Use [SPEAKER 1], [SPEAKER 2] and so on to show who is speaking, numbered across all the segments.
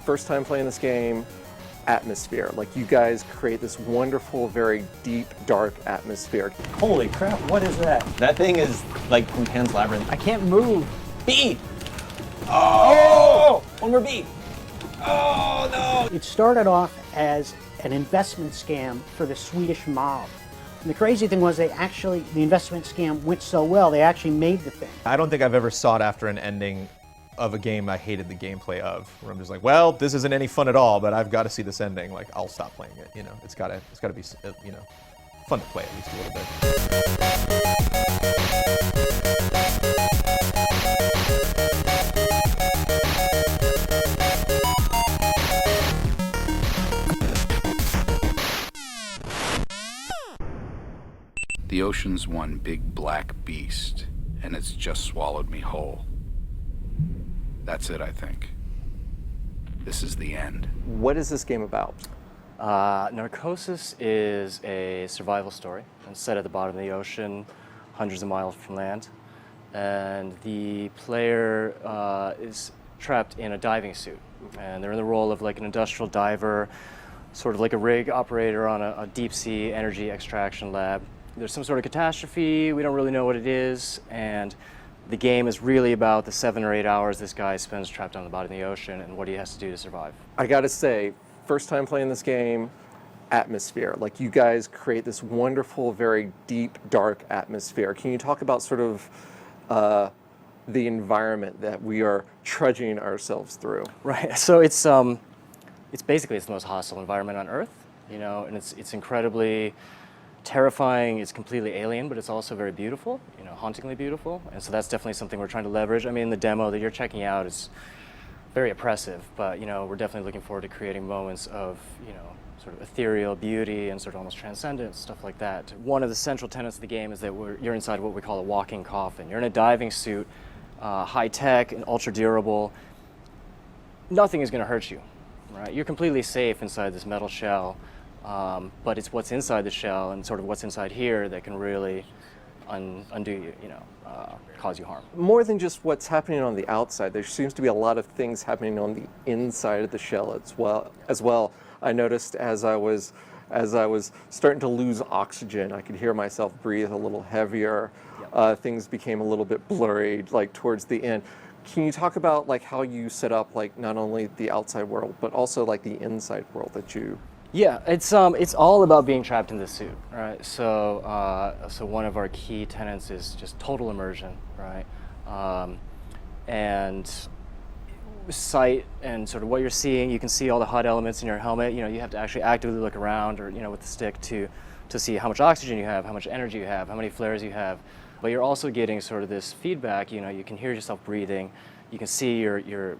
[SPEAKER 1] first time playing this game, atmosphere. Like, you guys create this wonderful, very deep, dark atmosphere.
[SPEAKER 2] Holy crap, what is that?
[SPEAKER 3] That thing is like from Pan's Labyrinth.
[SPEAKER 2] I can't move.
[SPEAKER 3] Beat! Oh! One more beat. Oh, no!
[SPEAKER 4] It started off as an investment scam for the Swedish mob. And the crazy thing was the investment scam went so well, they actually made the thing.
[SPEAKER 5] I don't think I've ever sought after an ending of a game I hated the gameplay of, where I'm just like, well, this isn't any fun at all, but I've got to see this ending. Like, I'll stop playing it. You know, it's gotta be, you know, fun to play at least a little bit.
[SPEAKER 6] The ocean's one big black beast, and it's just swallowed me whole. That's it, I think. This is the end.
[SPEAKER 1] What is this game about?
[SPEAKER 7] Narcosis is a survival story. It's set at the bottom of the ocean, hundreds of miles from land. And the player is trapped in a diving suit. And they're in the role of like an industrial diver, sort of like a rig operator on a deep sea energy extraction lab. There's some sort of catastrophe, we don't really know what it is, and the game is really about the 7 or 8 hours this guy spends trapped on the bottom of the ocean and what he has to do to survive. I
[SPEAKER 1] gotta say, first time playing this game, atmosphere. Like, you guys create this wonderful, very deep, dark atmosphere. Can you talk about sort of the environment that we are trudging ourselves through?
[SPEAKER 7] Right, so it's basically the most hostile environment on Earth, you know, and it's incredibly terrifying. It's completely alien, but it's also very beautiful, you know, hauntingly beautiful. And so that's definitely something we're trying to leverage. I mean, the demo that you're checking out is very oppressive, but, you know, we're definitely looking forward to creating moments of, you know, sort of ethereal beauty and sort of almost transcendent, stuff like that. One of the central tenets of the game is that you're inside what we call a walking coffin. You're in a diving suit, high tech and ultra durable. Nothing is going to hurt you, right? You're completely safe inside this metal shell. But it's what's inside the shell and sort of what's inside here that can really undo you, you know, cause you harm.
[SPEAKER 1] More than just what's happening on the outside, there seems to be a lot of things happening on the inside of the shell as well. I noticed as I was starting to lose oxygen, I could hear myself breathe a little heavier. Yep. Things became a little bit blurry, like towards the end. Can you talk about like how you set up like not only the outside world, but also like the inside world that you...
[SPEAKER 7] Yeah, it's all about being trapped in the suit, right? So so one of our key tenets is just total immersion, right? And sight and sort of what you're seeing, you can see all the HUD elements in your helmet. You know, you have to actually actively look around, or, you know, with the stick to see how much oxygen you have, how much energy you have, how many flares you have. But you're also getting sort of this feedback. You know, you can hear yourself breathing. You can see your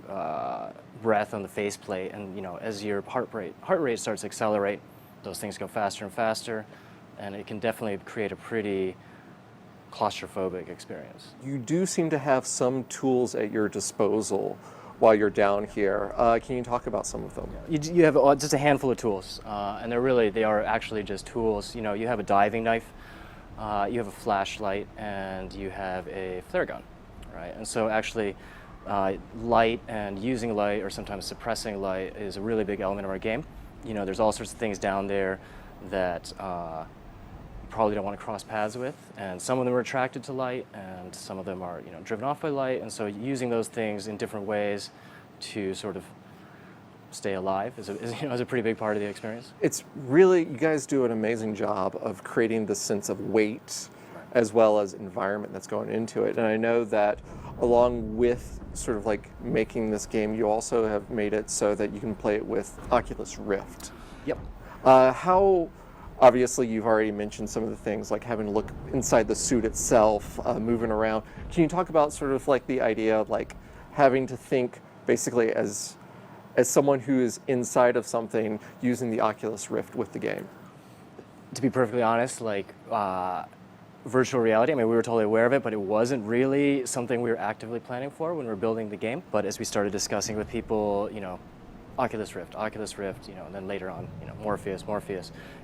[SPEAKER 7] breath on the faceplate, and, you know, as your heart rate starts to accelerate, those things go faster and faster, and it can definitely create a pretty claustrophobic experience.
[SPEAKER 1] You do seem to have some tools at your disposal while you're down here. Can you talk about some of them?
[SPEAKER 7] You have just a handful of tools, and they are actually just tools. You know, you have a diving knife, you have a flashlight, and you have a flare gun, right? And so actually, light and using light, or sometimes suppressing light, is a really big element of our game. You know, there's all sorts of things down there that you probably don't want to cross paths with, and some of them are attracted to light, and some of them are, you know, driven off by light. And so using those things in different ways to sort of stay alive is a pretty big part of the experience.
[SPEAKER 1] It's really, you guys do an amazing job of creating the sense of weight as well as environment that's going into it. And I know that along with sort of like making this game, you also have made it so that you can play it with Oculus Rift.
[SPEAKER 7] Yep.
[SPEAKER 1] How, obviously you've already mentioned some of the things like having to look inside the suit itself, moving around. Can you talk about sort of like the idea of like having to think basically as someone who is inside of something using the Oculus Rift with the game?
[SPEAKER 7] To be perfectly honest, like, virtual reality, I mean, we were totally aware of it, but it wasn't really something we were actively planning for when we were building the game. But as we started discussing with people, you know, Oculus Rift, you know, and then later on, you know, Morpheus.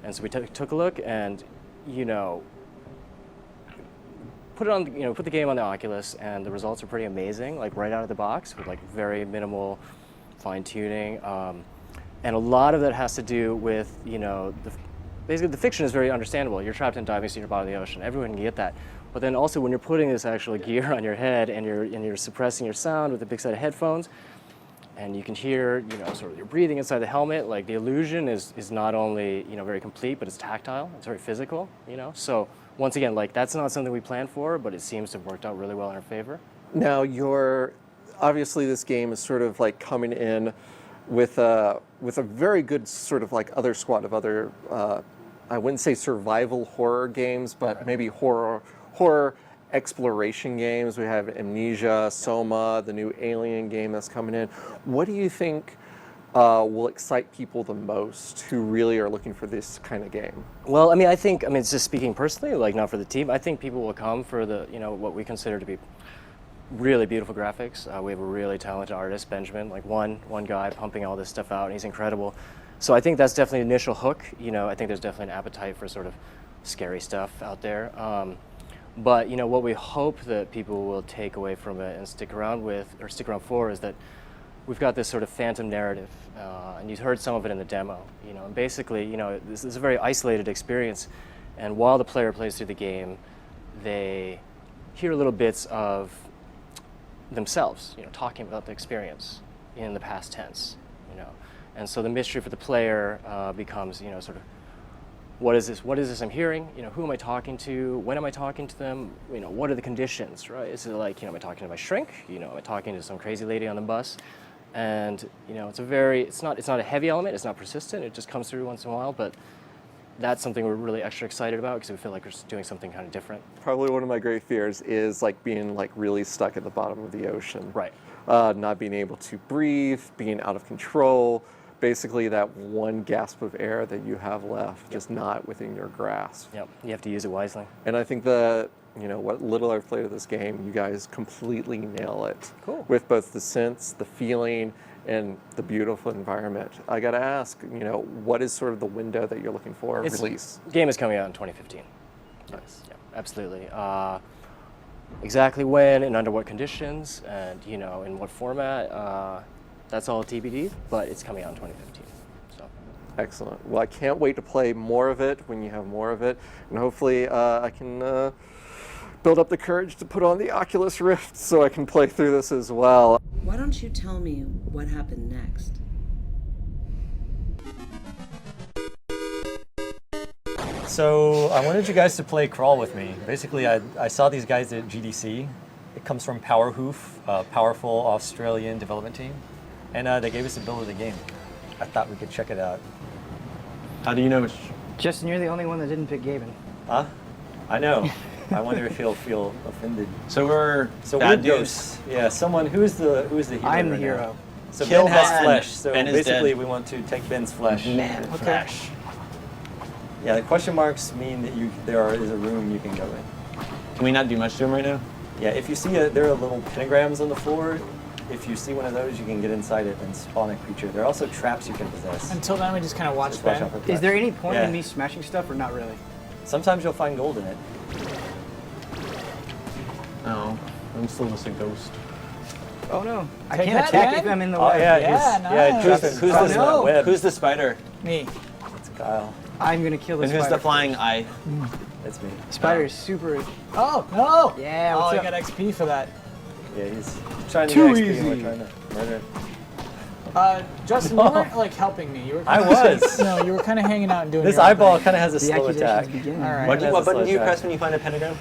[SPEAKER 7] And so we took a look and, you know, put the game on the Oculus, and the results are pretty amazing, like right out of the box with like very minimal fine tuning, and a lot of that has to do with, you know, basically the fiction is very understandable. You're trapped in a diving suit in the bottom of the ocean. Everyone can get that. But then also when you're putting this actual gear on your head and you're suppressing your sound with a big set of headphones, and you can hear, you know, sort of your breathing inside the helmet, like the illusion is not only, you know, very complete, but it's tactile, it's very physical, you know? So once again, like that's not something we planned for, but it seems to have worked out really well in our favor.
[SPEAKER 1] Now, obviously this game is sort of like coming in with a very good sort of like other squad of other, I wouldn't say survival horror games, but maybe horror exploration games. We have Amnesia, Soma, the new Alien game that's coming in. What do you think will excite people the most who really are looking for this kind of game?
[SPEAKER 7] Well, I mean, it's just speaking personally, like not for the team. I think people will come for the, you know, what we consider to be really beautiful graphics. We have a really talented artist, Benjamin, like one guy pumping all this stuff out, and he's incredible. So I think that's definitely an initial hook. You know, I think there's definitely an appetite for sort of scary stuff out there. But you know, what we hope that people will take away from it and stick around for is that we've got this sort of phantom narrative, and you heard some of it in the demo. You know, and basically, you know, this is a very isolated experience, and while the player plays through the game, they hear little bits of themselves, you know, talking about the experience in the past tense, you know, and so the mystery for the player becomes, you know, sort of, what is this I'm hearing? You know, who am I talking to? When am I talking to them? You know, what are the conditions, right? Is it like, you know, am I talking to my shrink? You know, am I talking to some crazy lady on the bus? And, you know, it's not a heavy element, it's not persistent, it just comes through once in a while, but that's something we're really extra excited about because we feel like we're doing something kind of different.
[SPEAKER 1] Probably one of my great fears is like being like really stuck at the bottom of the ocean.
[SPEAKER 7] Right.
[SPEAKER 1] Not being able to breathe, being out of control, basically that one gasp of air that you have left, just not within your grasp.
[SPEAKER 7] Yep, you have to use it wisely.
[SPEAKER 1] And I think that, you know, what little I've played of this game, you guys completely nail it.
[SPEAKER 7] Cool.
[SPEAKER 1] With both the sense, the feeling, and the beautiful environment. I gotta ask, you know, what is sort of the window that you're looking for release?
[SPEAKER 7] The game is coming out in 2015.
[SPEAKER 1] Nice.
[SPEAKER 7] Yeah, absolutely. Exactly when and under what conditions and, you know, in what format, that's all TBD, but it's coming out in 2015. So.
[SPEAKER 1] Excellent. Well, I can't wait to play more of it when you have more of it, and hopefully I can build up the courage to put on the Oculus Rift so I can play through this as well.
[SPEAKER 8] Why don't you tell me what happened next?
[SPEAKER 2] So I wanted you guys to play Crawl with me. Basically, I saw these guys at GDC. It comes from Powerhoof, a powerful Australian development team. And they gave us a build of the game. I thought we could check it out.
[SPEAKER 3] How do you know which?
[SPEAKER 9] Justin, you're the only one that didn't pick Gaben.
[SPEAKER 2] Huh? I know. I wonder if he'll feel offended.
[SPEAKER 3] So we're
[SPEAKER 2] So
[SPEAKER 3] bad
[SPEAKER 2] we're
[SPEAKER 3] dudes.
[SPEAKER 2] ghosts. Yeah, someone who's the hero.
[SPEAKER 9] I'm the
[SPEAKER 2] right
[SPEAKER 9] hero.
[SPEAKER 2] now? So
[SPEAKER 3] Kill
[SPEAKER 2] Ben has
[SPEAKER 3] Ben.
[SPEAKER 2] flesh. So
[SPEAKER 3] Ben is
[SPEAKER 2] basically,
[SPEAKER 3] dead.
[SPEAKER 2] we want to take Ben's flesh.
[SPEAKER 3] Man,
[SPEAKER 9] Okay.
[SPEAKER 3] flash.
[SPEAKER 2] Yeah, the question marks mean that there is a room you can go in.
[SPEAKER 3] Can we not do much to him right now?
[SPEAKER 2] Yeah, if you see there are little pentagrams on the floor. If you see one of those, you can get inside it and spawn a creature. There are also traps you can possess.
[SPEAKER 10] Until then, we just kind of watch
[SPEAKER 2] Just watch
[SPEAKER 10] Ben.
[SPEAKER 2] out for
[SPEAKER 9] Is
[SPEAKER 2] traps.
[SPEAKER 9] there any point
[SPEAKER 2] Yeah.
[SPEAKER 9] in me smashing stuff or not really?
[SPEAKER 2] Sometimes you'll find gold in it.
[SPEAKER 3] No, I'm still just a ghost.
[SPEAKER 9] Oh no. I
[SPEAKER 10] Take
[SPEAKER 9] can't
[SPEAKER 10] that,
[SPEAKER 9] attack
[SPEAKER 10] Ben.
[SPEAKER 9] if I'm in the
[SPEAKER 2] Oh
[SPEAKER 9] way.
[SPEAKER 2] yeah,
[SPEAKER 10] Yeah, nice.
[SPEAKER 2] who's
[SPEAKER 10] Oh,
[SPEAKER 2] this
[SPEAKER 10] no.
[SPEAKER 2] web?
[SPEAKER 3] Who's the spider?
[SPEAKER 10] Me.
[SPEAKER 2] It's Kyle.
[SPEAKER 9] I'm gonna kill the
[SPEAKER 3] And who's
[SPEAKER 9] spider.
[SPEAKER 3] the flying eye?
[SPEAKER 2] That's me.
[SPEAKER 9] Spider is super.
[SPEAKER 10] Oh, no!
[SPEAKER 9] Yeah,
[SPEAKER 10] Oh,
[SPEAKER 9] what's
[SPEAKER 10] you
[SPEAKER 9] up?
[SPEAKER 10] got XP for that.
[SPEAKER 2] Yeah, he's trying to
[SPEAKER 9] Too
[SPEAKER 2] get XP and we're
[SPEAKER 9] easy.
[SPEAKER 2] trying to murder him.
[SPEAKER 10] Justin, you weren't like helping me. You were.
[SPEAKER 2] I was.
[SPEAKER 10] No, you were kind of hanging out and doing.
[SPEAKER 2] This
[SPEAKER 10] your own
[SPEAKER 2] eyeball
[SPEAKER 10] thing.
[SPEAKER 2] kind of has a
[SPEAKER 9] The
[SPEAKER 2] slow
[SPEAKER 9] accusations
[SPEAKER 2] attack.
[SPEAKER 9] begin.
[SPEAKER 10] All right.
[SPEAKER 2] What
[SPEAKER 3] What button do you
[SPEAKER 2] attack.
[SPEAKER 3] press when you find a pentagram?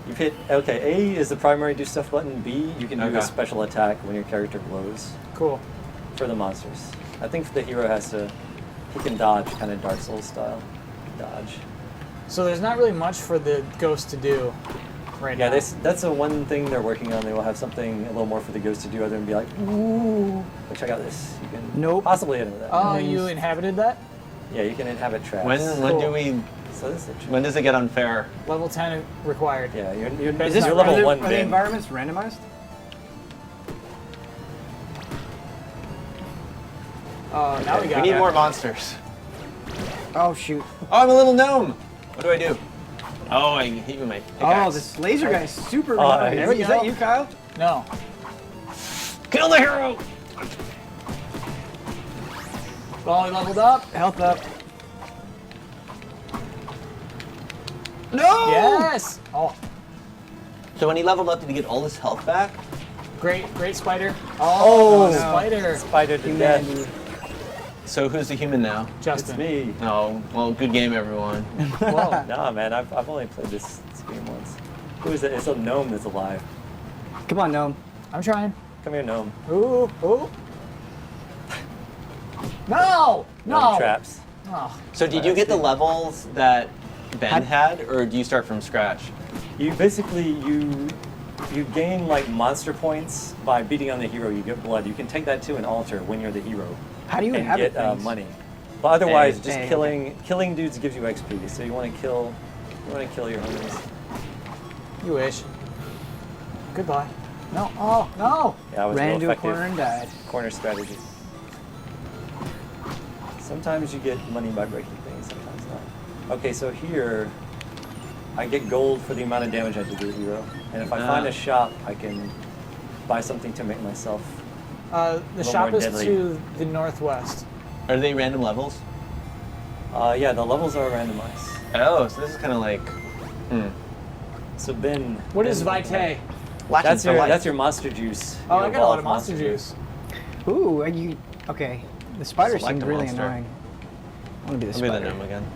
[SPEAKER 2] You hit, okay, A is the primary do stuff button. B, you can do
[SPEAKER 3] Okay.
[SPEAKER 2] a special attack when your character glows
[SPEAKER 10] Cool.
[SPEAKER 2] for the monsters. I think the hero he can dodge, kind of Dark Souls style. Dodge.
[SPEAKER 10] So there's not really much for the ghost to do right
[SPEAKER 2] Yeah,
[SPEAKER 10] now.
[SPEAKER 2] that's the one thing they're working on. They will have something a little more for the ghost to do other than be like, ooh, but check out this. You can
[SPEAKER 9] Nope.
[SPEAKER 2] possibly hit him with that.
[SPEAKER 10] Oh, you inhabited that?
[SPEAKER 2] Yeah, you can inhabit traps.
[SPEAKER 3] When
[SPEAKER 10] Cool.
[SPEAKER 3] do we?
[SPEAKER 2] So this is the
[SPEAKER 3] When does it get unfair?
[SPEAKER 10] Level 10 required.
[SPEAKER 2] Yeah, you're
[SPEAKER 10] Is
[SPEAKER 9] Is this
[SPEAKER 2] you're level
[SPEAKER 9] are the,
[SPEAKER 2] 1,
[SPEAKER 9] are the
[SPEAKER 2] Ben.
[SPEAKER 9] environments randomized?
[SPEAKER 10] Oh, now we
[SPEAKER 3] We
[SPEAKER 10] got
[SPEAKER 3] need
[SPEAKER 10] it.
[SPEAKER 3] more monsters.
[SPEAKER 9] Oh shoot.
[SPEAKER 3] Oh, I'm a little gnome. What do I do? Oh, I hit you with my
[SPEAKER 9] Oh,
[SPEAKER 3] pickaxe.
[SPEAKER 9] this laser guy is super.
[SPEAKER 2] Oh,
[SPEAKER 9] reliable.
[SPEAKER 2] there
[SPEAKER 10] you
[SPEAKER 9] Is that
[SPEAKER 10] go.
[SPEAKER 9] you, Kyle?
[SPEAKER 10] No.
[SPEAKER 3] Kill the hero!
[SPEAKER 10] Oh, he leveled up.
[SPEAKER 9] Health up.
[SPEAKER 3] No!
[SPEAKER 10] Yes. Oh,
[SPEAKER 3] So when he leveled up, did he get all his health back?
[SPEAKER 10] great spider.
[SPEAKER 2] Oh,
[SPEAKER 10] no. Spider.
[SPEAKER 2] Spider to death.
[SPEAKER 9] Humanity.
[SPEAKER 3] So who's the human now?
[SPEAKER 2] It's
[SPEAKER 10] Justin.
[SPEAKER 2] me.
[SPEAKER 3] Oh, well, good game, everyone.
[SPEAKER 2] Whoa, nah, man, I've only played this game once. Who is it? It's a gnome that's alive.
[SPEAKER 9] Come on, gnome.
[SPEAKER 10] I'm trying.
[SPEAKER 2] Come here, gnome.
[SPEAKER 10] Ooh, ooh. No!
[SPEAKER 2] Gnome
[SPEAKER 10] No!
[SPEAKER 2] traps.
[SPEAKER 10] Oh.
[SPEAKER 3] So did you get the levels that Ben had, or do you start from scratch?
[SPEAKER 2] You basically you gain like monster points by beating on the hero. You get blood. You can take that to an altar when you're the hero
[SPEAKER 9] How do you
[SPEAKER 2] and
[SPEAKER 9] inhabit
[SPEAKER 2] get
[SPEAKER 9] things?
[SPEAKER 2] money. But otherwise,
[SPEAKER 3] Dang.
[SPEAKER 2] just
[SPEAKER 9] Dang.
[SPEAKER 2] killing dudes gives you XP. So you want to kill your homies.
[SPEAKER 10] You wish. Goodbye. No. Oh, no!
[SPEAKER 2] Yeah, it was
[SPEAKER 9] Ran
[SPEAKER 2] real
[SPEAKER 9] into a
[SPEAKER 2] effective.
[SPEAKER 9] corner and died.
[SPEAKER 2] Corner strategy. Sometimes you get money by breaking things, sometimes not. Okay, so here, I get gold for the amount of damage I do to the hero. And if I find a shop, I can buy something to make myself.
[SPEAKER 10] The
[SPEAKER 2] little
[SPEAKER 10] shop
[SPEAKER 2] more
[SPEAKER 10] is
[SPEAKER 2] deadly.
[SPEAKER 10] to the northwest.
[SPEAKER 3] Are they random levels?
[SPEAKER 2] Yeah, the levels are randomized.
[SPEAKER 3] Oh, so this is kind of like...
[SPEAKER 2] So Ben.
[SPEAKER 10] What is
[SPEAKER 2] Ben-
[SPEAKER 10] Vitae?
[SPEAKER 3] Latching for life.
[SPEAKER 2] That's your monster juice.
[SPEAKER 10] Oh,
[SPEAKER 2] You
[SPEAKER 10] I got a lot
[SPEAKER 2] evolve
[SPEAKER 10] of monster juice.
[SPEAKER 9] Ooh, are you... Okay. The spider
[SPEAKER 3] Select
[SPEAKER 9] seemed
[SPEAKER 3] a
[SPEAKER 9] really
[SPEAKER 3] monster.
[SPEAKER 9] annoying. I want to be the
[SPEAKER 3] I'll be the
[SPEAKER 9] spider.
[SPEAKER 3] gnome again.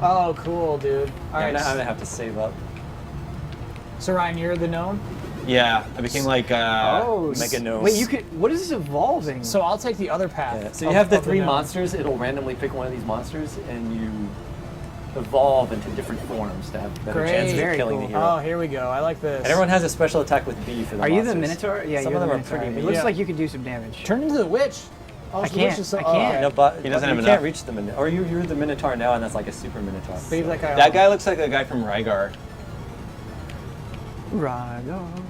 [SPEAKER 10] Oh, cool, dude. All
[SPEAKER 2] I'm
[SPEAKER 10] right.
[SPEAKER 2] gonna have to save up.
[SPEAKER 10] So Ryan, you're the gnome.
[SPEAKER 3] Yeah, I became like...
[SPEAKER 9] Oh,
[SPEAKER 2] Mega gnome.
[SPEAKER 9] Wait, you could... What is this evolving?
[SPEAKER 10] So I'll take the other path.
[SPEAKER 2] Yeah, so you
[SPEAKER 10] of-
[SPEAKER 2] have the
[SPEAKER 10] of
[SPEAKER 2] three
[SPEAKER 10] gnome.
[SPEAKER 2] monsters. It'll randomly pick one of these monsters, and you evolve into different forms to have better
[SPEAKER 10] Great.
[SPEAKER 2] chances of
[SPEAKER 9] Very
[SPEAKER 2] killing
[SPEAKER 9] cool.
[SPEAKER 2] the hero.
[SPEAKER 10] Oh, here we go. I like this.
[SPEAKER 2] And everyone has a special attack with B for the
[SPEAKER 9] Are you the
[SPEAKER 2] monsters.
[SPEAKER 9] Minotaur? Yeah,
[SPEAKER 2] Some
[SPEAKER 9] you're
[SPEAKER 2] of
[SPEAKER 9] the
[SPEAKER 2] them are
[SPEAKER 9] Minotaur.
[SPEAKER 2] pretty
[SPEAKER 9] It
[SPEAKER 2] mean.
[SPEAKER 9] looks
[SPEAKER 10] Yeah.
[SPEAKER 9] like you could do some damage.
[SPEAKER 10] Turn into the witch. Oh,
[SPEAKER 9] I
[SPEAKER 10] so the witch
[SPEAKER 9] can't.
[SPEAKER 10] is so-
[SPEAKER 9] I
[SPEAKER 10] oh,
[SPEAKER 9] can't.
[SPEAKER 10] okay.
[SPEAKER 2] No, but
[SPEAKER 3] He doesn't
[SPEAKER 2] you
[SPEAKER 3] have
[SPEAKER 2] can't
[SPEAKER 3] enough.
[SPEAKER 2] reach the Minotaur. Or you're the Minotaur now, and that's like a super Minotaur.
[SPEAKER 10] But he's like a,
[SPEAKER 3] That guy looks like a guy from Rygar.
[SPEAKER 9] Right on.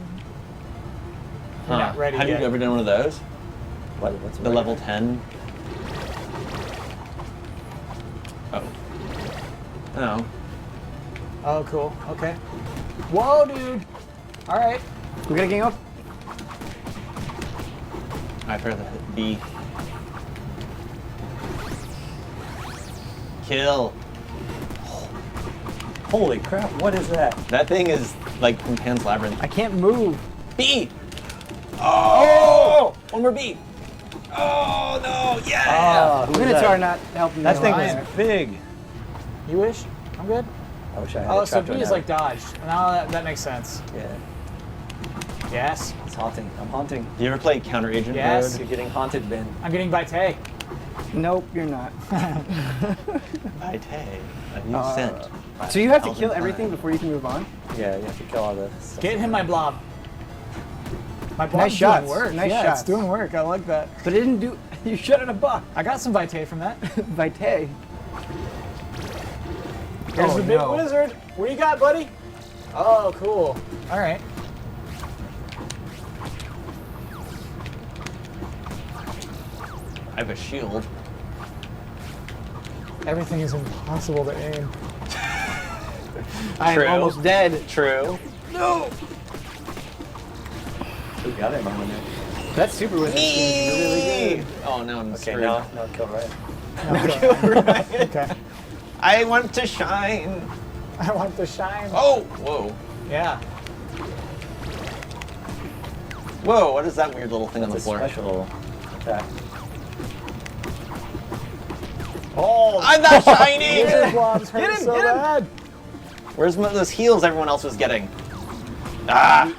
[SPEAKER 10] You're not ready
[SPEAKER 3] Have
[SPEAKER 10] yet.
[SPEAKER 3] you ever done one of those?
[SPEAKER 2] What's
[SPEAKER 3] The level 10? Oh. Oh.
[SPEAKER 10] Oh, cool. Okay. Whoa, dude. All right.
[SPEAKER 9] We got a game up?
[SPEAKER 3] I forgot to hit B. Kill.
[SPEAKER 2] Holy crap! What is that?
[SPEAKER 3] That thing is like from Pan's Labyrinth.
[SPEAKER 9] I can't move.
[SPEAKER 3] B! Oh! One more B! Oh no! Yeah!
[SPEAKER 2] Who was
[SPEAKER 9] Minotaur
[SPEAKER 2] that?
[SPEAKER 9] not helping me.
[SPEAKER 2] That thing
[SPEAKER 9] along.
[SPEAKER 2] was big.
[SPEAKER 10] You wish? I'm good.
[SPEAKER 2] I wish I had
[SPEAKER 10] Oh,
[SPEAKER 2] a
[SPEAKER 10] so
[SPEAKER 2] trap
[SPEAKER 10] B is like dodged. Now that makes sense.
[SPEAKER 2] Yeah,
[SPEAKER 10] Yes.
[SPEAKER 2] it's haunting. I'm haunting.
[SPEAKER 3] Do you ever play Counter Agent
[SPEAKER 10] Yes.
[SPEAKER 3] Mode?
[SPEAKER 2] You're getting haunted, Ben.
[SPEAKER 10] I'm getting Vitae.
[SPEAKER 9] Nope, you're not.
[SPEAKER 3] Vitae, a new scent.
[SPEAKER 9] So you have to
[SPEAKER 3] Alvin
[SPEAKER 9] kill
[SPEAKER 3] Klein.
[SPEAKER 9] everything before you can move on?
[SPEAKER 2] Yeah, you have to kill all the stuff.
[SPEAKER 10] Get him my blob. My blob's
[SPEAKER 9] Nice shots.
[SPEAKER 10] doing work.
[SPEAKER 9] Nice
[SPEAKER 10] yeah,
[SPEAKER 9] shots.
[SPEAKER 10] it's doing work. I like that.
[SPEAKER 9] But it didn't do... You shot at a buck.
[SPEAKER 10] I got some Vitae from that.
[SPEAKER 9] Vitae.
[SPEAKER 10] Here's
[SPEAKER 9] Oh,
[SPEAKER 10] the big
[SPEAKER 9] no.
[SPEAKER 10] wizard. What do you got, buddy? Oh, cool. All right.
[SPEAKER 3] I have a shield.
[SPEAKER 10] Everything is impossible to aim.
[SPEAKER 9] I'm
[SPEAKER 3] True.
[SPEAKER 9] almost dead.
[SPEAKER 3] True.
[SPEAKER 9] No!
[SPEAKER 2] Who got him? I wonder.
[SPEAKER 9] That super wizard seems really good.
[SPEAKER 3] Oh, now I'm
[SPEAKER 2] Okay,
[SPEAKER 3] screwed.
[SPEAKER 2] now kill right.
[SPEAKER 10] Okay.
[SPEAKER 3] I want to shine.
[SPEAKER 10] I want the shine.
[SPEAKER 3] Oh, whoa.
[SPEAKER 10] Yeah.
[SPEAKER 3] Whoa, what is that weird little thing on the
[SPEAKER 2] It's a
[SPEAKER 3] floor?
[SPEAKER 2] special attack.
[SPEAKER 10] Oh,
[SPEAKER 3] I'm not shiny!
[SPEAKER 10] wizard blobs hurt
[SPEAKER 9] Get him,
[SPEAKER 10] so
[SPEAKER 9] get him.
[SPEAKER 10] bad.
[SPEAKER 3] Where's those heals everyone else was getting? Ah!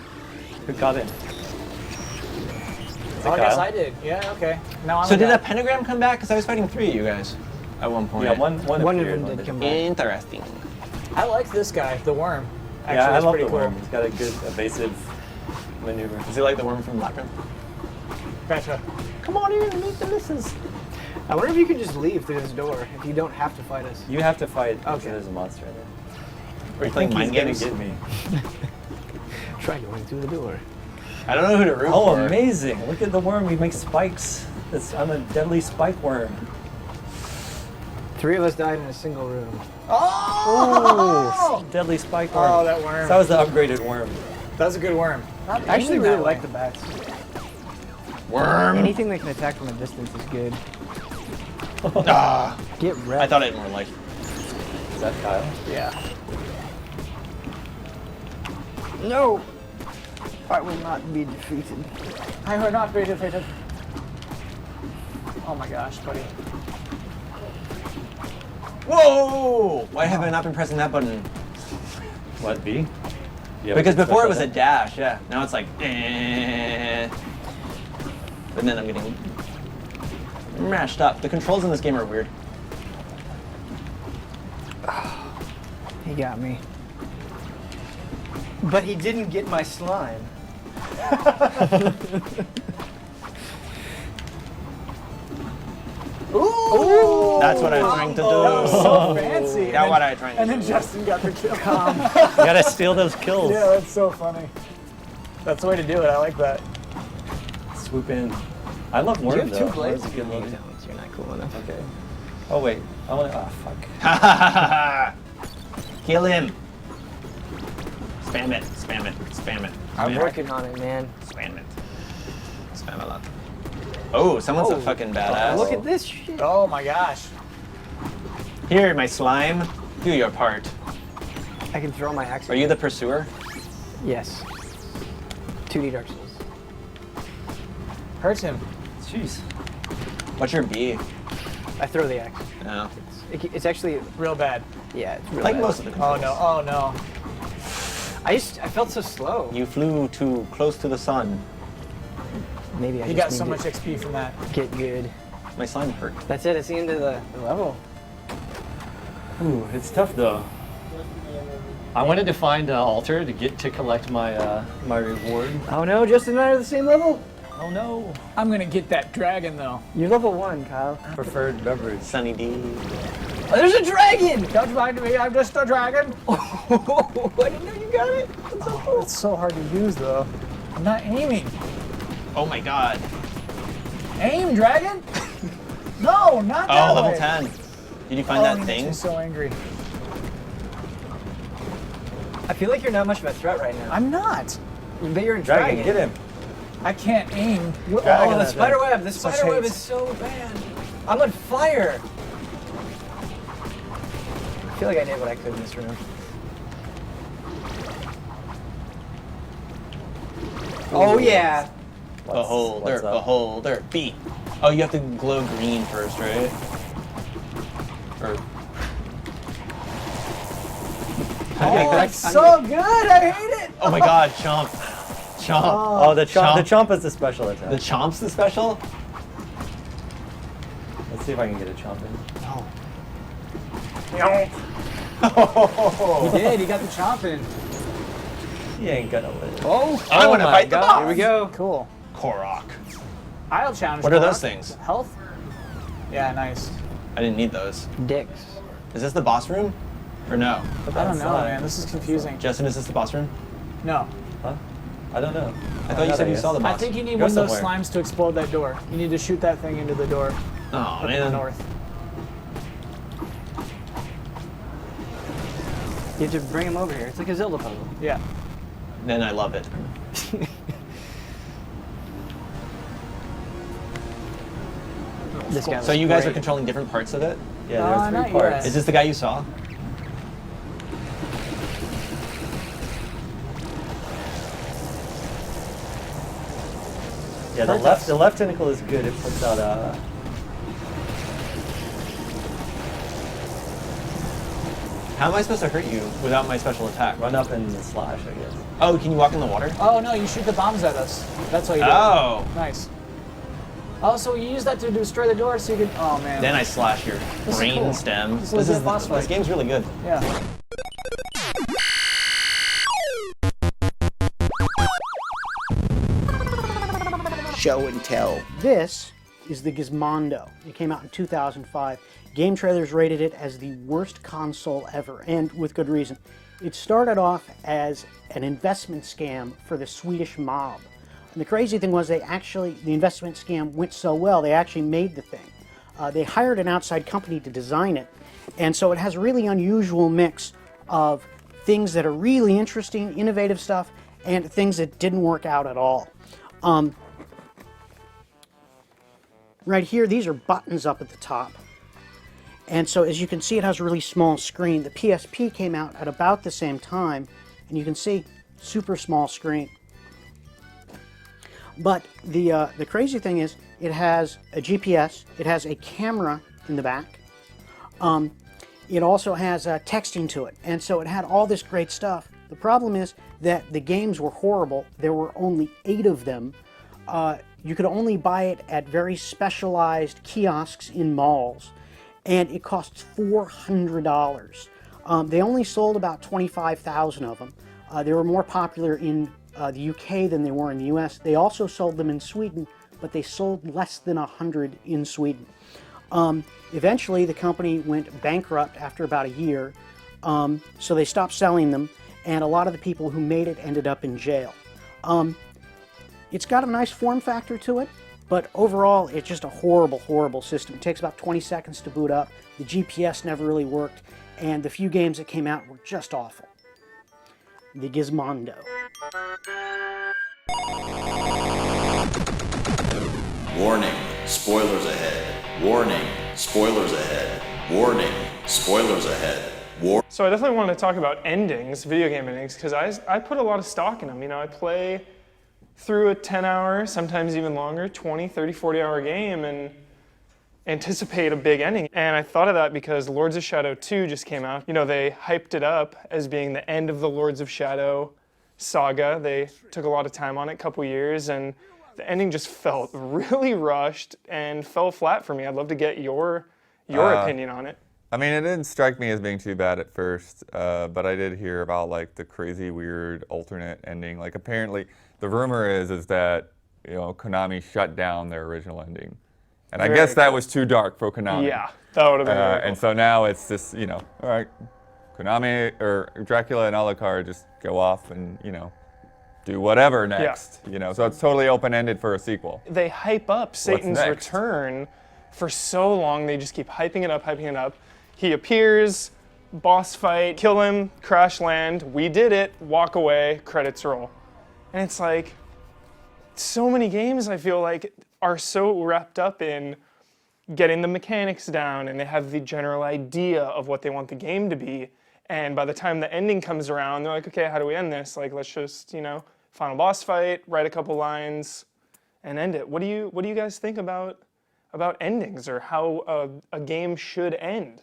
[SPEAKER 2] Who got in?
[SPEAKER 10] Oh, I guess
[SPEAKER 2] Kyle?
[SPEAKER 10] I did. Yeah, okay. Now I'm
[SPEAKER 3] So
[SPEAKER 10] a
[SPEAKER 3] did
[SPEAKER 10] guy.
[SPEAKER 3] that pentagram come back? Because I was fighting 3 of you guys at one point.
[SPEAKER 2] Yeah, one
[SPEAKER 9] One of
[SPEAKER 2] appeared,
[SPEAKER 9] them
[SPEAKER 2] one
[SPEAKER 9] did
[SPEAKER 2] didn't.
[SPEAKER 9] come back.
[SPEAKER 3] Interesting.
[SPEAKER 10] I like this guy, the worm. Actually,
[SPEAKER 2] Yeah, I
[SPEAKER 10] that's
[SPEAKER 2] love
[SPEAKER 10] pretty
[SPEAKER 2] the
[SPEAKER 10] cool.
[SPEAKER 2] worm. He's got a good evasive maneuver.
[SPEAKER 3] Is he like the worm from Labyrinth?
[SPEAKER 10] Gotcha.
[SPEAKER 3] Come on in, meet the missus.
[SPEAKER 9] I wonder if you could just leave through this door, if you don't have to fight us.
[SPEAKER 2] You have to fight.
[SPEAKER 9] Okay.
[SPEAKER 2] There's a monster in there.
[SPEAKER 3] Are you
[SPEAKER 2] I
[SPEAKER 3] playing
[SPEAKER 2] think
[SPEAKER 3] mind
[SPEAKER 2] he's
[SPEAKER 3] games?
[SPEAKER 2] gonna get me.
[SPEAKER 9] Try going through the door.
[SPEAKER 3] I don't know who to root
[SPEAKER 2] Oh,
[SPEAKER 3] for.
[SPEAKER 2] amazing! Look at the worm. He makes spikes. I'm a deadly spike worm.
[SPEAKER 9] 3 of us died in a single room.
[SPEAKER 10] Oh!
[SPEAKER 2] Deadly spike worm.
[SPEAKER 10] Oh, that worm.
[SPEAKER 2] So that was the upgraded worm.
[SPEAKER 10] That was a good worm.
[SPEAKER 9] I actually really like the bats.
[SPEAKER 3] Worm.
[SPEAKER 9] Anything that can attack from a distance is good. Get
[SPEAKER 3] I
[SPEAKER 9] wrecked.
[SPEAKER 3] thought I had more life.
[SPEAKER 2] Is that Kyle?
[SPEAKER 9] Yeah. No! I will not be defeated.
[SPEAKER 10] I will not be defeated. Oh my gosh, buddy.
[SPEAKER 3] Whoa! Why have I not been pressing that button?
[SPEAKER 2] What, B? Yeah,
[SPEAKER 3] Because before it was a
[SPEAKER 2] special
[SPEAKER 3] dash, yeah. Now it's like, eh. And then I'm getting mashed up. The controls in this game are weird.
[SPEAKER 9] He got me. But he didn't get my slime.
[SPEAKER 10] Ooh!
[SPEAKER 3] That's what I was trying to do.
[SPEAKER 10] That was so fancy.
[SPEAKER 3] That's what I was trying to
[SPEAKER 10] And then
[SPEAKER 3] do.
[SPEAKER 10] Justin got the kill.
[SPEAKER 2] You gotta steal those kills.
[SPEAKER 10] Yeah, that's so funny. That's the way to do it. I like that.
[SPEAKER 2] Swoop in. I love
[SPEAKER 9] Do you
[SPEAKER 2] Worm
[SPEAKER 9] have
[SPEAKER 2] though.
[SPEAKER 9] two blades?
[SPEAKER 2] Worm's a good
[SPEAKER 9] You
[SPEAKER 2] look.
[SPEAKER 9] don't. You're not cool enough.
[SPEAKER 2] Okay. Oh wait. I wanna. Oh fuck.
[SPEAKER 3] Kill him. Spam it, spam it, spam it.
[SPEAKER 9] I'm
[SPEAKER 3] Spam it,
[SPEAKER 9] working on it, man.
[SPEAKER 3] spam it. Spam a lot. Oh, someone's a fucking badass.
[SPEAKER 9] Look at this shit.
[SPEAKER 10] Oh my gosh.
[SPEAKER 3] Here, my slime. Do your part.
[SPEAKER 9] I can throw my axe.
[SPEAKER 3] Are you the pursuer?
[SPEAKER 9] Yes. 2D Dark Souls.
[SPEAKER 10] Hurts him.
[SPEAKER 2] Jeez.
[SPEAKER 3] What's your B?
[SPEAKER 9] I throw the axe.
[SPEAKER 3] No.
[SPEAKER 9] It's actually,
[SPEAKER 10] Real bad.
[SPEAKER 9] yeah, it's really
[SPEAKER 3] Like
[SPEAKER 9] bad.
[SPEAKER 3] most of the
[SPEAKER 10] Oh
[SPEAKER 3] controls.
[SPEAKER 10] no. Oh no.
[SPEAKER 9] I felt so slow.
[SPEAKER 3] You flew too close to the sun.
[SPEAKER 9] Maybe I
[SPEAKER 10] He
[SPEAKER 9] just
[SPEAKER 10] got so
[SPEAKER 9] need
[SPEAKER 10] much
[SPEAKER 9] to
[SPEAKER 10] XP from that.
[SPEAKER 9] get good.
[SPEAKER 3] My slime hurt.
[SPEAKER 9] That's it. It's the end of the level.
[SPEAKER 2] Ooh, it's tough though. I wanted to find an altar to get to collect my my reward.
[SPEAKER 9] Oh no, Justin and I are the same level.
[SPEAKER 2] Oh no.
[SPEAKER 10] I'm gonna get that dragon though.
[SPEAKER 9] You're level 1, Kyle.
[SPEAKER 2] Preferred beverage.
[SPEAKER 3] Sunny D.
[SPEAKER 9] Oh, there's a dragon!
[SPEAKER 10] Don't mind me. I'm just a dragon.
[SPEAKER 9] Oh, I didn't know you got it. That's so cool.
[SPEAKER 10] It's so hard to use though. I'm not aiming.
[SPEAKER 3] Oh my god.
[SPEAKER 10] Aim, dragon. No, not that
[SPEAKER 3] Oh, level
[SPEAKER 10] way.
[SPEAKER 3] 10. Did you find
[SPEAKER 10] Oh,
[SPEAKER 3] that
[SPEAKER 10] he makes
[SPEAKER 3] thing?
[SPEAKER 10] me so angry.
[SPEAKER 9] I feel like you're not much of a threat right now.
[SPEAKER 10] I'm not.
[SPEAKER 9] But you're a
[SPEAKER 2] Dragon,
[SPEAKER 9] dragon.
[SPEAKER 2] get him.
[SPEAKER 10] I can't aim.
[SPEAKER 9] Oh,
[SPEAKER 2] Dragon,
[SPEAKER 9] the
[SPEAKER 2] I
[SPEAKER 9] spider
[SPEAKER 2] think.
[SPEAKER 9] web. The
[SPEAKER 10] Such
[SPEAKER 9] spider web
[SPEAKER 10] hate.
[SPEAKER 9] is so bad. I'm on fire. I feel like I did what I could in this room. Oh yeah.
[SPEAKER 3] Beholder,
[SPEAKER 2] what's up?
[SPEAKER 3] beholder. B. Oh, you have to glow green first, right? Or
[SPEAKER 10] Oh, that's so good. I hate it.
[SPEAKER 3] oh my god, chomp. Chomp.
[SPEAKER 2] Oh, the chomp.
[SPEAKER 3] Chomp.
[SPEAKER 2] The chomp is the special attack.
[SPEAKER 3] The chomp's the special?
[SPEAKER 2] Let's see if I can get a chomp in.
[SPEAKER 10] He did. He got the chomp in.
[SPEAKER 2] He ain't gonna live.
[SPEAKER 10] Oh,
[SPEAKER 3] I want to fight the boss.
[SPEAKER 9] Here we go.
[SPEAKER 10] cool.
[SPEAKER 3] Korok.
[SPEAKER 10] I'll challenge.
[SPEAKER 3] What are
[SPEAKER 10] Korok.
[SPEAKER 3] those things?
[SPEAKER 10] Health. Yeah, nice.
[SPEAKER 3] I didn't need those.
[SPEAKER 9] Dicks.
[SPEAKER 3] Is this the boss room? Or no?
[SPEAKER 10] I don't know, man. This is confusing.
[SPEAKER 3] Justin, is this the boss room?
[SPEAKER 10] No.
[SPEAKER 2] Huh? I don't know.
[SPEAKER 3] I thought you said you saw the
[SPEAKER 10] I
[SPEAKER 3] boss.
[SPEAKER 10] think you need
[SPEAKER 2] Go
[SPEAKER 10] one of those
[SPEAKER 2] somewhere.
[SPEAKER 10] slimes to explode that door. You need to shoot that thing into the door
[SPEAKER 3] Oh,
[SPEAKER 10] up in the
[SPEAKER 3] man.
[SPEAKER 10] north.
[SPEAKER 9] You have to bring him over here. It's like a Zelda puzzle.
[SPEAKER 10] Yeah.
[SPEAKER 3] Then I love it.
[SPEAKER 9] This guy.
[SPEAKER 3] So you guys are controlling different parts of it?
[SPEAKER 2] Yeah,
[SPEAKER 10] No,
[SPEAKER 2] there are
[SPEAKER 10] not
[SPEAKER 2] three
[SPEAKER 10] yet.
[SPEAKER 2] parts.
[SPEAKER 3] Is this the guy you saw?
[SPEAKER 2] Yeah, the left tentacle is good. It puts out
[SPEAKER 3] How am I supposed to hurt you without my special attack?
[SPEAKER 2] run up and slash, I guess.
[SPEAKER 3] Oh, can you walk in the water?
[SPEAKER 10] Oh no, you shoot the bombs at us. That's what you do.
[SPEAKER 3] Oh.
[SPEAKER 10] Nice. Oh, so you use that to destroy the door so you can. Oh man.
[SPEAKER 3] Then I slash your
[SPEAKER 10] is
[SPEAKER 3] brain
[SPEAKER 10] cool.
[SPEAKER 3] stem.
[SPEAKER 10] This is legit boss
[SPEAKER 3] This
[SPEAKER 10] fight.
[SPEAKER 3] game's really good.
[SPEAKER 10] Yeah.
[SPEAKER 11] Show and tell.
[SPEAKER 4] This is the Gizmondo. It came out in 2005. GameTrailers rated it as the worst console ever, and with good reason. It started off as an investment scam for the Swedish mob. And the crazy thing was the investment scam went so well, they actually made the thing. They hired an outside company to design it, and so it has a really unusual mix of things that are really interesting, innovative stuff, and things that didn't work out at all. Right here, these are buttons up at the top. And so as you can see, it has a really small screen. The PSP came out at about the same time, and you can see, super small screen. But the crazy thing is, it has a GPS, it has a camera in the back, it also has texting to it, and so it had all this great stuff. The problem is that the games were horrible. There were only 8 of them. You could only buy it at very specialized kiosks in malls, and it costs $400. They only sold about 25,000 of them. They were more popular in the UK than they were in the US. They also sold them in Sweden, but they sold less than 100 in Sweden. Eventually, the company went bankrupt after about a year, so they stopped selling them, and a lot of the people who made it ended up in jail. It's got a nice form factor to it, but overall, it's just a horrible, horrible system. It takes about 20 seconds to boot up. The GPS never really worked, and the few games that came out were just awful. The Gizmondo.
[SPEAKER 12] Warning, spoilers ahead. Warning, spoilers ahead. Warning, spoilers ahead.
[SPEAKER 13] So I definitely want to talk about endings, video game endings, because I put a lot of stock in them. You know, I play through a 10-hour, sometimes even longer, 20, 30, 40-hour game and anticipate a big ending. And I thought of that because Lords of Shadow 2 just came out. You know, they hyped it up as being the end of the Lords of Shadow saga. They took a lot of time on it, a couple years, and the ending just felt really rushed and fell flat for me. I'd love to get your opinion on it.
[SPEAKER 14] I mean, it didn't strike me as being too bad at first, but I did hear about like the crazy, weird alternate ending. Like apparently, the rumor is that Konami shut down their original ending, and I guess that was too dark for Konami.
[SPEAKER 13] Yeah, that would have been. Really cool.
[SPEAKER 14] And so now it's just all right, Konami or Dracula and Alucard just go off and do whatever next.
[SPEAKER 13] Yeah.
[SPEAKER 14] So it's totally open-ended for a sequel.
[SPEAKER 13] They hype up Satan's return for so long. They just keep hyping it up, hyping it up. He appears, boss fight, kill him, crash land, we did it, walk away, credits roll. And it's like, so many games I feel like are so wrapped up in getting the mechanics down, and they have the general idea of what they want the game to be. And by the time the ending comes around, they're like, okay, how do we end this? Like, let's just, final boss fight, write a couple lines, and end it. What do you guys think about endings, or how a game should end?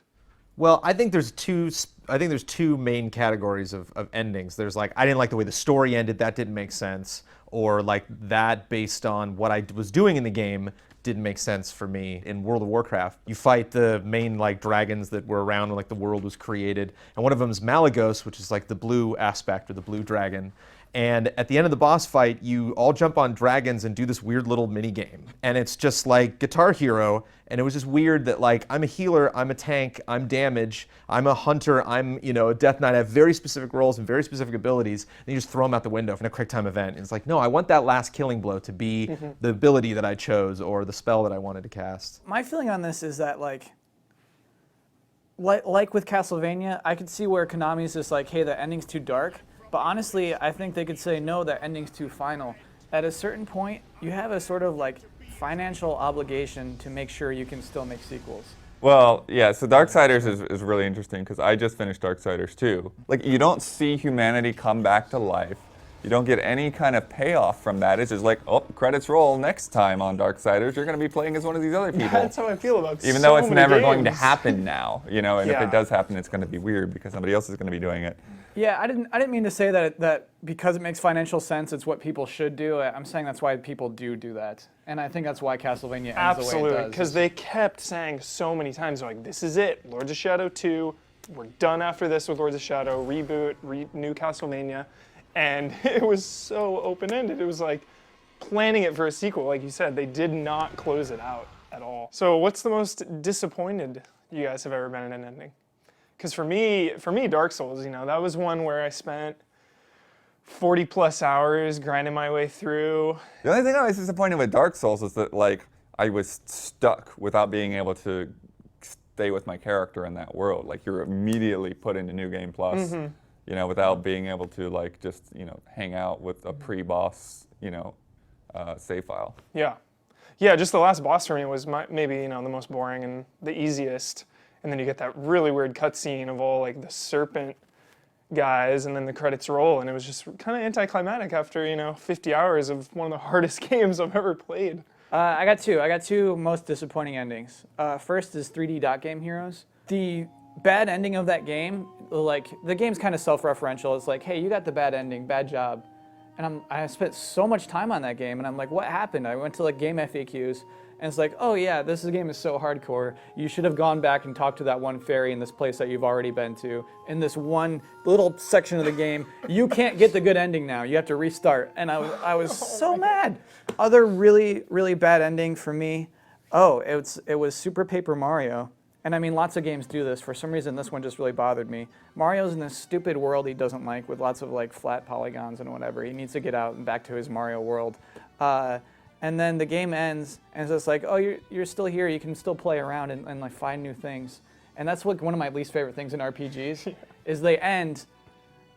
[SPEAKER 5] Well, I think there's two main categories of endings. There's like, I didn't like the way the story ended, that didn't make sense, or like that based on what I was doing in the game didn't make sense for me. In World of Warcraft, you fight the main like dragons that were around when like the world was created, and one of them is Malagos, which is like the blue aspect or the blue dragon. And at the end of the boss fight, you all jump on dragons and do this weird little mini game. And it's just like Guitar Hero, and it was just weird that like, I'm a healer, I'm a tank, I'm damage, I'm a hunter, I'm a Death Knight, I have very specific roles and very specific abilities, and you just throw them out the window in a quick time event. And it's like, no, I want that last killing blow to be the ability that I chose or the spell that I wanted to cast.
[SPEAKER 10] My feeling on this is that like with Castlevania, I could see where Konami's just like, hey, the ending's too dark. But honestly, I think they could say, no, that ending's too final. At a certain point, you have a sort of like financial obligation to make sure you can still make sequels.
[SPEAKER 14] Well, yeah, so Darksiders is really interesting because I just finished Darksiders 2. Like, you don't see humanity come back to life. You don't get any kind of payoff from that. It's just like, oh, credits roll, next time on Darksiders, you're going to be playing as one of these other people.
[SPEAKER 13] That's how I feel about
[SPEAKER 14] Even
[SPEAKER 13] so
[SPEAKER 14] though it's
[SPEAKER 13] many
[SPEAKER 14] never
[SPEAKER 13] games.
[SPEAKER 14] going to happen now, and if it does happen, it's going to be weird because somebody else is going to be doing it.
[SPEAKER 10] Yeah, I didn't mean to say that because it makes financial sense, it's what people should do. I'm saying that's why people do that. And I think that's why Castlevania ends the way it does.
[SPEAKER 13] Because they kept saying so many times, like, this is it, Lords of Shadow 2, we're done after this with Lords of Shadow, reboot, new Castlevania. And it was so open-ended. It was like planning it for a sequel. Like you said, they did not close it out at all. So what's the most disappointed you guys have ever been in an ending? Because for me, Dark Souls, that was one where I spent 40 plus hours grinding my way through.
[SPEAKER 14] The only thing I was disappointed with Dark Souls is that like I was stuck without being able to stay with my character in that world. Like you're immediately put into New Game Plus, without being able to like just hang out with a pre-boss save file.
[SPEAKER 13] Yeah, just the last boss for me was maybe the most boring and the easiest. and then you get that really weird cutscene of all like the serpent guys, and then the credits roll, and it was just kind of anticlimactic after 50 hours of one of the hardest games I've ever played.
[SPEAKER 10] I got two most disappointing endings. First is 3D Dot Game Heroes. The bad ending of that game, like the game's kind of self-referential. It's like, hey, you got the bad ending, bad job. And I spent so much time on that game, and I'm like, what happened? I went to like game FAQs, and it's like, oh yeah, this game is so hardcore. You should have gone back and talked to that one fairy in this place that you've already been to. In this one little section of the game, you can't get the good ending now. You have to restart. And I was so mad. Other really, really bad ending for me, it was Super Paper Mario. And I mean, lots of games do this. For some reason, this one just really bothered me. Mario's in this stupid world he doesn't like with lots of like flat polygons and whatever. He needs to get out and back to his Mario world. And then the game ends, and it's just like, oh, you're still here. You can still play around and like find new things. And that's what one of my least favorite things in RPGs is they end,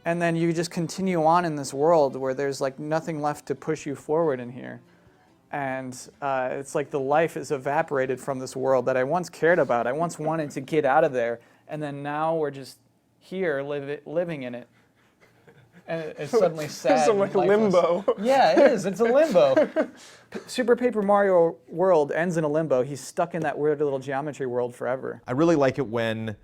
[SPEAKER 10] and then you just continue on in this world where there's like nothing left to push you forward in here. And it's like the life is evaporated from this world that I once cared about. I once wanted to get out of there, and then now we're just here living in it. And it's suddenly sad.
[SPEAKER 13] It's like a limbo.
[SPEAKER 10] Yeah, it is. It's a limbo. Super Paper Mario World ends in a limbo. He's stuck in that weird little geometry world forever.
[SPEAKER 5] I really like it when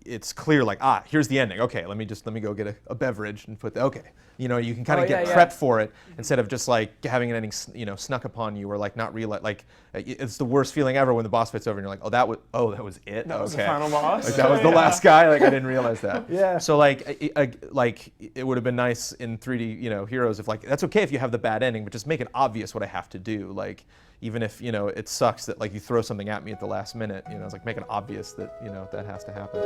[SPEAKER 5] it's clear, like, here's the ending. Okay, let me go get a beverage and put okay. You can kind of get prepped for it instead of just like having an ending, snuck upon you or like not realize. Like, it's the worst feeling ever when the boss fight's over and you're like, that was it.
[SPEAKER 13] That was the final boss.
[SPEAKER 5] Like, that was the last guy. Like, I didn't realize that.
[SPEAKER 10] Yeah.
[SPEAKER 5] So like it would have been nice in 3D, Heroes if like that's okay if you have the bad ending, but just make it obvious what I have to do. Like, even if it sucks that like you throw something at me at the last minute, it's like make it obvious that that has to happen.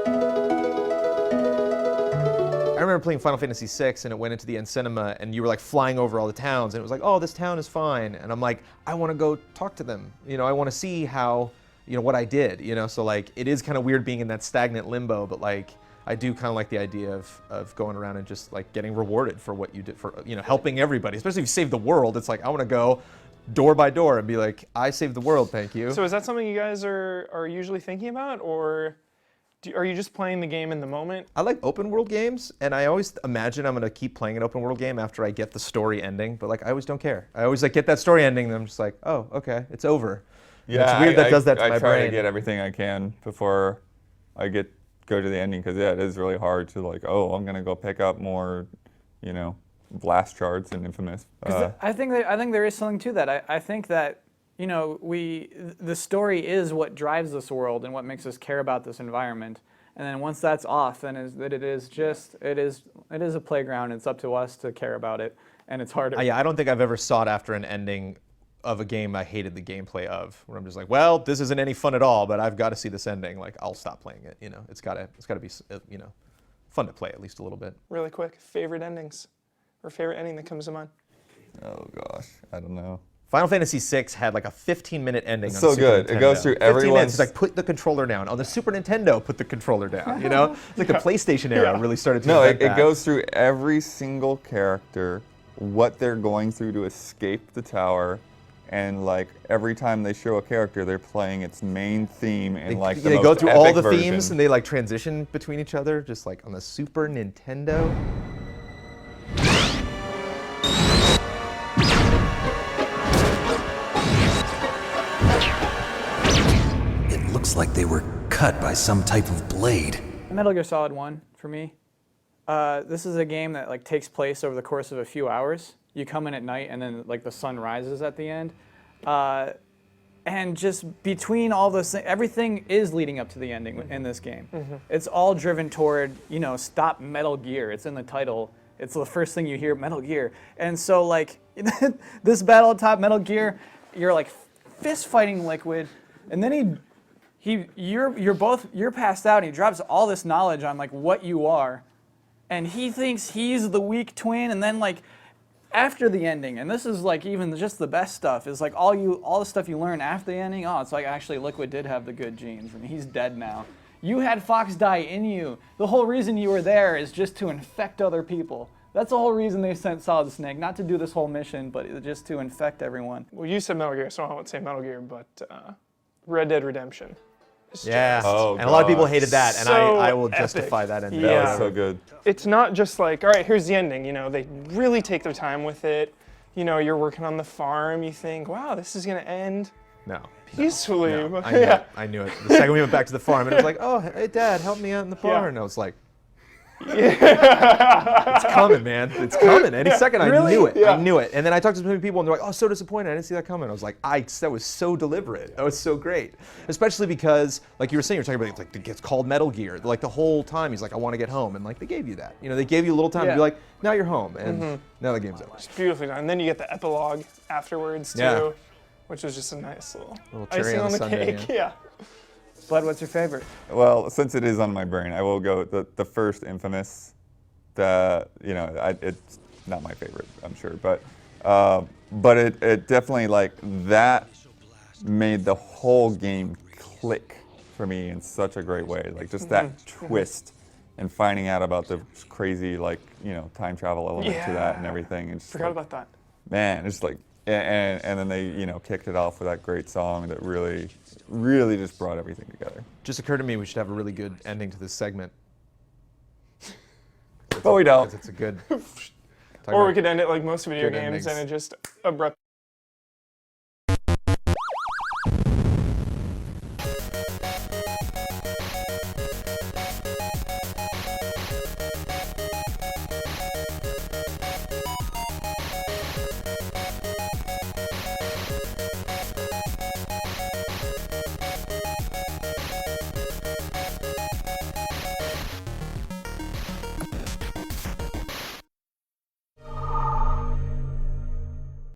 [SPEAKER 5] I remember playing Final Fantasy VI and it went into the end cinema and you were like flying over all the towns and it was like, oh, this town is fine. And I'm like, I want to go talk to them. I want to see how, what I did, So like, it is kind of weird being in that stagnant limbo, but like, I do kind of like the idea of going around and just like getting rewarded for what you did for, helping everybody, especially if you save the world. It's like, I want to go door by door and be like, I saved the world, thank you.
[SPEAKER 13] So is that something you guys are usually thinking about, or are you just playing the game in the moment?
[SPEAKER 5] I like open world games, and I always imagine I'm going to keep playing an open world game after I get the story ending, but like I always don't care. I always like get that story ending, and I'm just like, oh, okay, it's over.
[SPEAKER 14] Yeah,
[SPEAKER 5] it's weird that does that to my brain.
[SPEAKER 14] I try to get everything I can before I go to the ending, because it is really hard to like, oh, I'm going to go pick up more, blast charts in Infamous.
[SPEAKER 10] I think there is something to that. I think that the story is what drives this world and what makes us care about this environment. And then once that's off, then it is a playground. It's up to us to care about it, and it's harder.
[SPEAKER 5] Yeah, I don't think I've ever sought after an ending of a game I hated the gameplay of, where I'm just like, well, this isn't any fun at all, but I've got to see this ending. Like, I'll stop playing it. It's got to be fun to play at least a little bit.
[SPEAKER 13] Really quick, favorite endings, or favorite ending that comes to mind?
[SPEAKER 14] Oh gosh, I don't know.
[SPEAKER 5] Final Fantasy VI had like a 15-minute ending.
[SPEAKER 14] It's so good. It goes through everyone's.
[SPEAKER 5] It's like put the controller down. On the Super Nintendo, put the controller down. It's like the PlayStation era really started to.
[SPEAKER 14] No, it goes through every single character, what they're going through to escape the tower, and like every time they show a character, they're playing its main theme and like the
[SPEAKER 5] they
[SPEAKER 14] most
[SPEAKER 5] go through all
[SPEAKER 14] epic
[SPEAKER 5] the
[SPEAKER 14] version.
[SPEAKER 5] themes and they like transition between each other, just like on the Super Nintendo.
[SPEAKER 15] Looks like they were cut by some type of blade.
[SPEAKER 10] Metal Gear Solid 1 for me. This is a game that like takes place over the course of a few hours. You come in at night and then like the sun rises at the end. And just between all those things, everything is leading up to the ending in this game. Mm-hmm. It's all driven toward, stop Metal Gear. It's in the title. It's the first thing you hear, Metal Gear. And so like this battle atop Metal Gear, you're like fist fighting Liquid, and then you're passed out, and he drops all this knowledge on like what you are, and he thinks he's the weak twin, and then like after the ending, and this is like even just the best stuff, is like all the stuff you learn after the ending. Oh, it's like actually Liquid did have the good genes, and he's dead now. You had Fox die in you. The whole reason you were there is just to infect other people. That's the whole reason they sent Solid Snake, not to do this whole mission, but just to infect everyone.
[SPEAKER 13] Well, you said Metal Gear, so I won't say Metal Gear, but Red Dead Redemption.
[SPEAKER 5] Yeah,
[SPEAKER 14] Oh,
[SPEAKER 5] and a lot of people
[SPEAKER 14] God.
[SPEAKER 5] hated that, and
[SPEAKER 13] So
[SPEAKER 5] I will
[SPEAKER 13] epic.
[SPEAKER 5] justify that ending.
[SPEAKER 14] That
[SPEAKER 13] Yeah.
[SPEAKER 14] was so good.
[SPEAKER 13] It's not just like, all right, here's the ending. You know, they really take their time with it. You know, you're working on the farm. You think, wow, this is gonna end
[SPEAKER 5] No.
[SPEAKER 13] peacefully.
[SPEAKER 5] No,
[SPEAKER 13] but-
[SPEAKER 5] I knew
[SPEAKER 13] yeah.
[SPEAKER 5] it. I knew it. The second we went back to the farm, and it was like, oh, hey, Dad, help me out in the barn. I was like, it's coming, man. It's coming. Any second, I knew it.
[SPEAKER 13] Yeah.
[SPEAKER 5] I knew it. And then I talked to so many people, and they're like, oh, so disappointed. I didn't see that coming. I was like, that was so deliberate. That was so great. Especially because, like you were saying, you're talking about, it's like, it gets called Metal Gear. Like, the whole time, he's like, I want to get home. And, like, they gave you that. You know, they gave you a little time to be like, now you're home. And now the game's over.
[SPEAKER 13] It's beautifully done. And then you get the epilogue afterwards, too,
[SPEAKER 5] Yeah.
[SPEAKER 13] which was just a nice little
[SPEAKER 5] cherry
[SPEAKER 13] icing
[SPEAKER 5] on
[SPEAKER 13] on
[SPEAKER 5] the
[SPEAKER 13] the
[SPEAKER 5] sundae,
[SPEAKER 13] cake. Yeah.
[SPEAKER 10] Bud, what's your favorite?
[SPEAKER 14] Well, since it is on my brain, I will go the first Infamous. It's not my favorite, I'm sure, but it definitely, like, that made the whole game click for me in such a great way. Like, just that twist and finding out about the crazy, like, time travel element to that and everything. And just
[SPEAKER 13] Forgot about that.
[SPEAKER 14] Man, it's like, and then they, kicked it off with that great song that really, really just brought everything together.
[SPEAKER 5] Just occurred to me we should have a really good ending to this segment.
[SPEAKER 14] But we don't.
[SPEAKER 5] It's a good...
[SPEAKER 13] Or we could end it like most video games and it just abrupt.